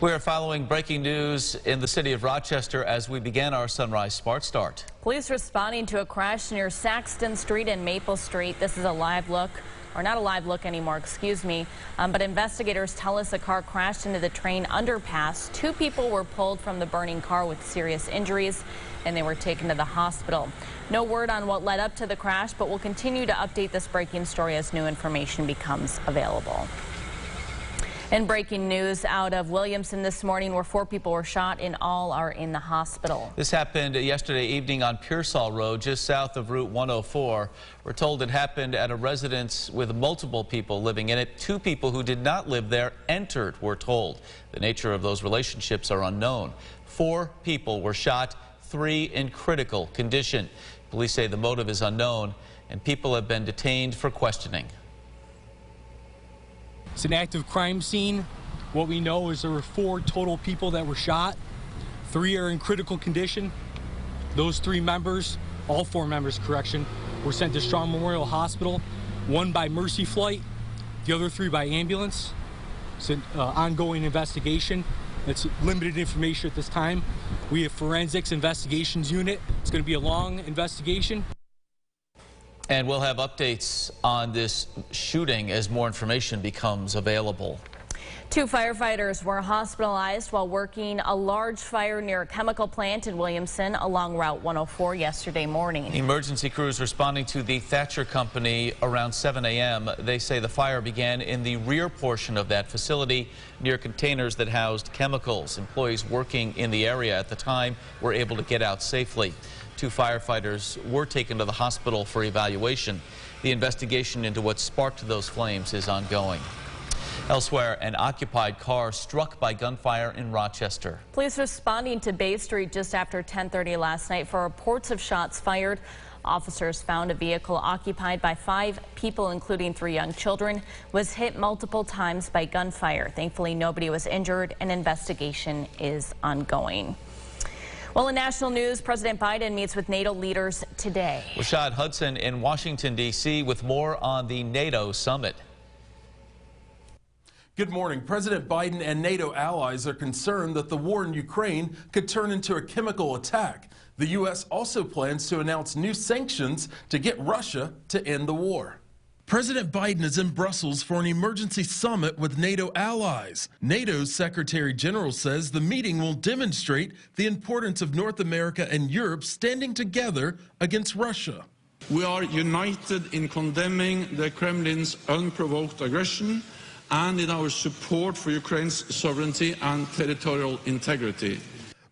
We are following breaking news in the city of Rochester as we begin our Sunrise Smart Start. Police responding to a crash near Saxton Street and Maple Street. This is a live look, or not a live look anymore, excuse me. But investigators tell us a car crashed into the train underpass. Two people were pulled from the burning car with serious injuries, and they were taken to the hospital. No word on what led up to the crash, but we'll continue to update this breaking story as new information becomes available. And breaking news out of Williamson this morning, where 4 people were shot and all are in the hospital. This happened yesterday evening on Pearsall Road, just south of Route 104. We're told it happened at a residence with multiple people living in it. 2 people who did not live there entered, we're told. The nature of those relationships are unknown. 4 people were shot, 3 in critical condition. Police say the motive is unknown and people have been detained for questioning. It's an active crime scene. What we know is there were 4 total people that were shot. 3 are in critical condition. Those 3 members, all 4 members, correction, were sent to Strong Memorial Hospital. 1 by Mercy Flight, the other 3 by ambulance. It's an ongoing investigation. It's limited information at this time. We have Forensics Investigations Unit. It's going to be a long investigation. And we'll have updates on this shooting as more information becomes available. 2 firefighters were hospitalized while working a large fire near a chemical plant in Williamson along Route 104 yesterday morning. Emergency crews responding to the Thatcher Company around 7 a.m. They say the fire began in the rear portion of that facility near containers that housed chemicals. Employees working in the area at the time were able to get out safely. 2 firefighters were taken to the hospital for evaluation. The investigation into what sparked those flames is ongoing. Elsewhere, an occupied car struck by gunfire in Rochester. Police responding to Bay Street just after 10:30 last night for reports of shots fired. Officers found a vehicle occupied by 5 people, including 3 young children, was hit multiple times by gunfire. Thankfully, nobody was injured. An investigation is ongoing. Well, in national news, President Biden meets with NATO leaders today. Rashad Hudson in Washington, D.C. with more on the NATO summit. Good morning. President Biden and NATO allies are concerned that the war in Ukraine could turn into a chemical attack. The U.S. also plans to announce new sanctions to get Russia to end the war. President Biden is in Brussels for an emergency summit with NATO allies. NATO's Secretary General says the meeting will demonstrate the importance of North America and Europe standing together against Russia. We are united in condemning the Kremlin's unprovoked aggression and in our support for Ukraine's sovereignty and territorial integrity.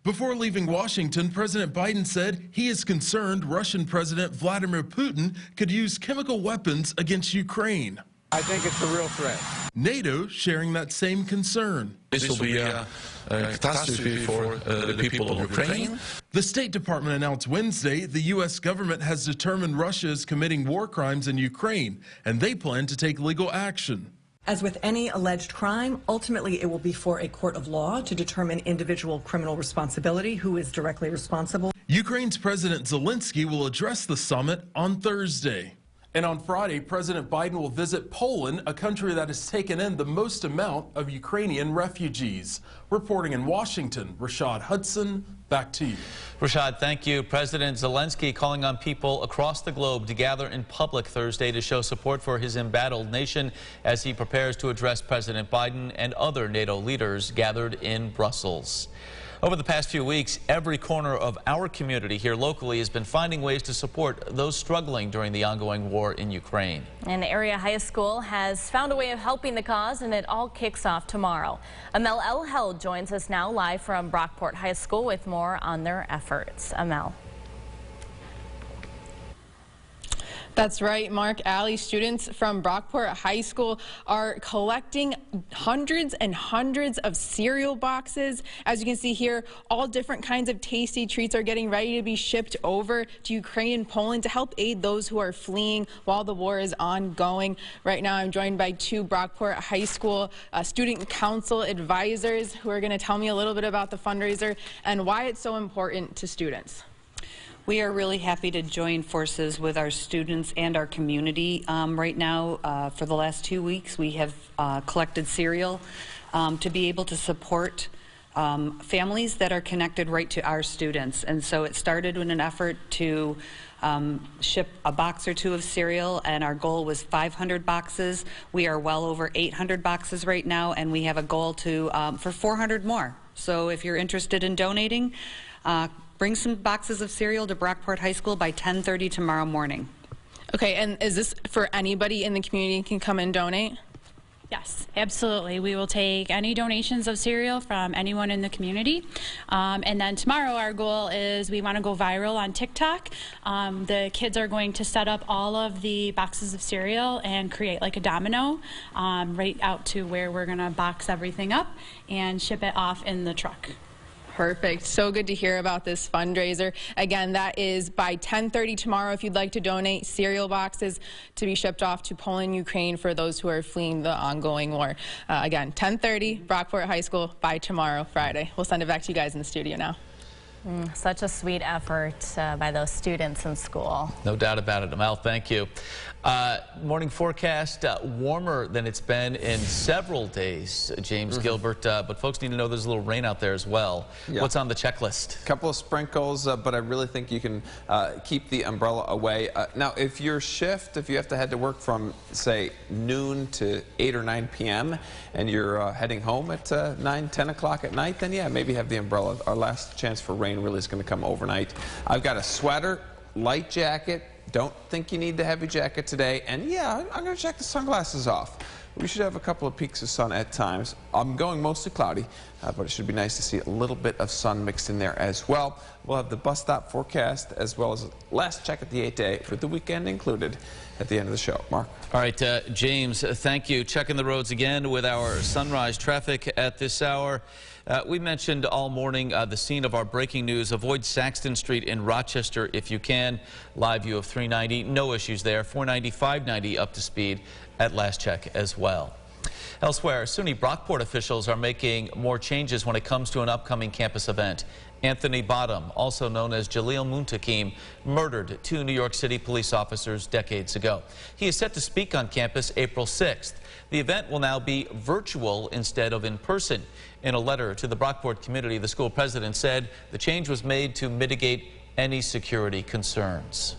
Before leaving Washington, President Biden said he is concerned Russian President Vladimir Putin could use chemical weapons against Ukraine. I think it's a real threat. NATO sharing that same concern. This will be a catastrophe for the people of Ukraine. The State Department announced Wednesday the U.S. government has determined Russia is committing war crimes in Ukraine, and they plan to take legal action. As with any alleged crime, ultimately it will be for a court of law to determine individual criminal responsibility, who is directly responsible. Ukraine's President Zelensky will address the summit on Thursday. And on Friday, President Biden will visit Poland, a country that has taken in the most amount of Ukrainian refugees. Reporting in Washington, Rashad Hudson, back to you. Rashad, thank you. President Zelensky calling on people across the globe to gather in public Thursday to show support for his embattled nation as he prepares to address President Biden and other NATO leaders gathered in Brussels. Over the past few weeks, every corner of our community here locally has been finding ways to support those struggling during the ongoing war in Ukraine. An area high school has found a way of helping the cause, and it all kicks off tomorrow. Amel Elheld joins us now live from Brockport High School with more on their efforts. Amel. That's right, Mark. Alley, students from Brockport High School are collecting hundreds and hundreds of cereal boxes. As you can see here, all different kinds of tasty treats are getting ready to be shipped over to Ukraine and Poland to help aid those who are fleeing while the war is ongoing. Right now, I'm joined by 2 Brockport High School student council advisors who are going to tell me a little bit about the fundraiser and why it's so important to students. We are really happy to join forces with our students and our community right now. For the last 2 weeks, we have collected cereal to be able to support families that are connected right to our students. And so it started in an effort to ship a box or two of cereal, and our goal was 500 boxes. We are well over 800 boxes right now, and we have a goal to for 400 more. So if you're interested in donating, bring some boxes of cereal to Brockport High School by 10:30 tomorrow morning. Okay, and is this for anybody in the community can come and donate? Yes, absolutely. We will take any donations of cereal from anyone in the community. And then tomorrow our goal is we want to go viral on TikTok. The kids are going to set up all of the boxes of cereal and create like a domino right out to where we're going to box everything up and ship it off in the truck. Perfect. So good to hear about this fundraiser. Again, that is by 10:30 tomorrow if you'd like to donate cereal boxes to be shipped off to Poland, Ukraine for those who are fleeing the ongoing war. Again, 10:30, Brockport High School by tomorrow, Friday. We'll send it back to you guys in the studio now. Such a sweet effort by those students in school. No doubt about it. Amal, thank you. Morning forecast, warmer than it's been in several days, James Gilbert, but folks need to know there's a little rain out there as well. Yeah. What's on the checklist? A couple of sprinkles, but I really think you can keep the umbrella away. Now, if your shift, if you have to head to work from, say, noon to 8 or 9 p.m., and you're heading home at 9, 10 o'clock at night, then yeah, maybe have the umbrella. Our last chance for rain really is going to come overnight. I've got a sweater, light jacket. Don't think you need the heavy jacket today. And yeah, I'm going to check the sunglasses off. We should have a couple of peaks of sun at times. I'm going mostly cloudy, but it should be nice to see a little bit of sun mixed in there as well. We'll have the bus stop forecast as well as last check at the 8-day for the weekend included at the end of the show. Mark? All right, James, thank you. Checking the roads again with our sunrise traffic at this hour. We mentioned all morning the scene of our breaking news. Avoid Saxton Street in Rochester if you can. Live view of 390, no issues there. 490, 590 up to speed at last check as well. Elsewhere, SUNY Brockport officials are making more changes when it comes to an upcoming campus event. Anthony Bottom, also known as Jaleel Muntakim, murdered 2 New York City police officers decades ago. He is set to speak on campus April 6th. The event will now be virtual instead of in person. In a letter to the Brockport community, the school president said the change was made to mitigate any security concerns.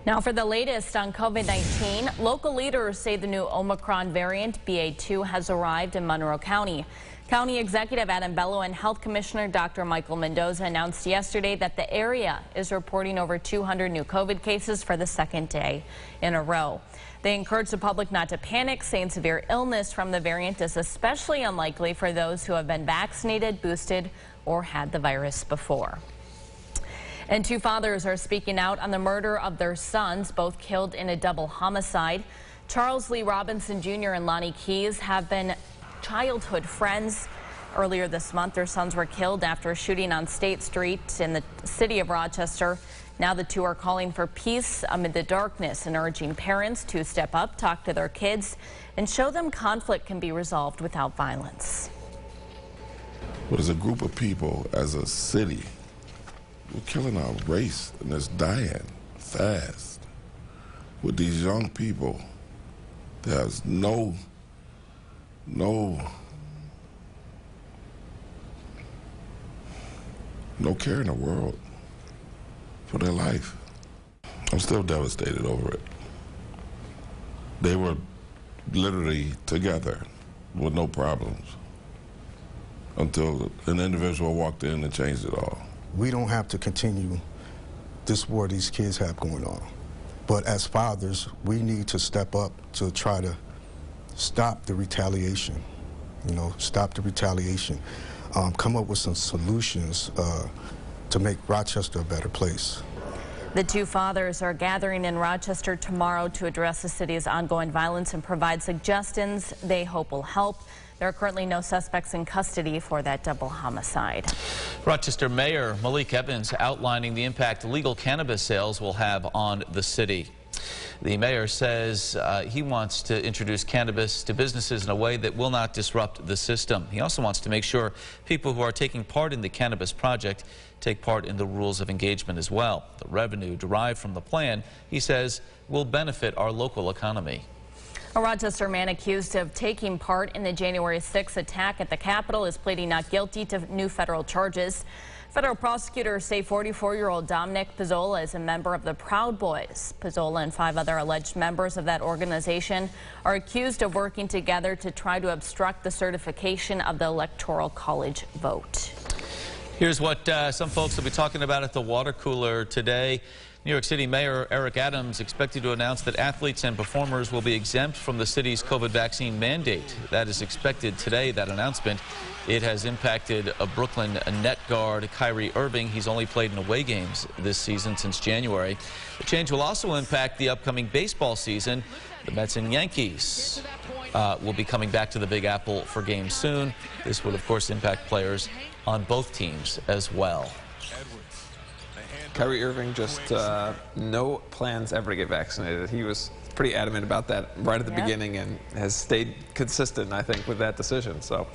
Now for the latest on COVID-19, local leaders say the new Omicron variant, BA2, has arrived in Monroe County. County Executive Adam Bello and Health Commissioner Dr. Michael Mendoza announced yesterday that the area is reporting over 200 new COVID cases for the second day in a row. They encourage the public not to panic, saying severe illness from the variant is especially unlikely for those who have been vaccinated, boosted, or had the virus before. And 2 fathers are speaking out on the murder of their sons, both killed in a double homicide. Charles Lee Robinson Jr. and Lonnie Keys have been childhood friends. Earlier this month, their sons were killed after a shooting on State Street in the city of Rochester. Now the 2 are calling for peace amid the darkness and urging parents to step up, talk to their kids, and show them conflict can be resolved without violence. But as a group of people, as a city, we're killing our race, and it's dying fast. With these young people, there's no care in the world for their life. I'm still devastated over it. They were literally together with no problems until an individual walked in and changed it all. We don't have to continue this war these kids have going on. But as fathers, we need to step up to try to stop the retaliation, stop the retaliation, come up with some solutions to make Rochester a better place. The 2 fathers are gathering in Rochester tomorrow to address the city's ongoing violence and provide suggestions they hope will help. There are currently no suspects in custody for that double homicide. Rochester Mayor Malik Evans outlining the impact legal cannabis sales will have on the city. The mayor says he wants to introduce cannabis to businesses in a way that will not disrupt the system. He also wants to make sure people who are taking part in the cannabis project take part in the rules of engagement as well. The revenue derived from the plan, he says, will benefit our local economy. A Rochester man accused of taking part in the January 6th attack at the Capitol is pleading not guilty to new federal charges. Federal prosecutors say 44-year-old Dominic Pizzola is a member of the Proud Boys. Pizzola and 5 other alleged members of that organization are accused of working together to try to obstruct the certification of the Electoral College vote. Here's what some folks will be talking about at the water cooler today. New York City Mayor Eric Adams expected to announce that athletes and performers will be exempt from the city's COVID vaccine mandate. That is expected today, that announcement. It has impacted a Brooklyn net guard, Kyrie Irving. He's only played in away games this season since January. The change will also impact the upcoming baseball season. The Mets and Yankees will be coming back to the Big Apple for games soon. This would, of course, impact players on both teams as well. Kyrie Irving just no plans ever to get vaccinated. He was pretty adamant about that right at the beginning and has stayed consistent, I think, with that decision. So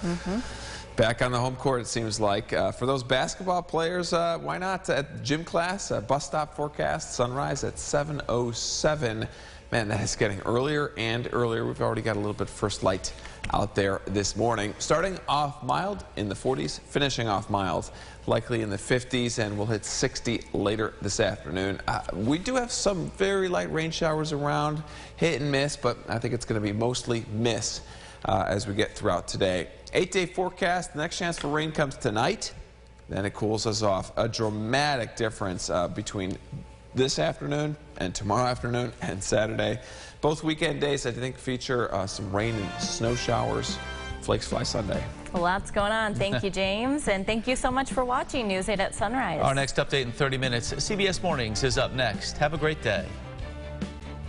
back on the home court, it seems like. For those basketball players, why not at gym class? Bus stop forecast, sunrise at 7:07. Man, that is getting earlier and earlier. We've already got a little bit first light out there this morning. Starting off mild in the 40s, finishing off mild, likely in the 50s, and we'll hit 60 later this afternoon. We do have some very light rain showers around, hit and miss, but I think it's going to be mostly miss as we get throughout today. 8-day forecast. The next chance for rain comes tonight. Then it cools us off. A dramatic difference between this afternoon and tomorrow afternoon and Saturday. Both weekend days, I think, feature some rain and snow showers. Flakes fly Sunday. Lots going on. Thank you, James. And thank you so much for watching News 8 at Sunrise. Our next update in 30 minutes. CBS Mornings is up next. Have a great day.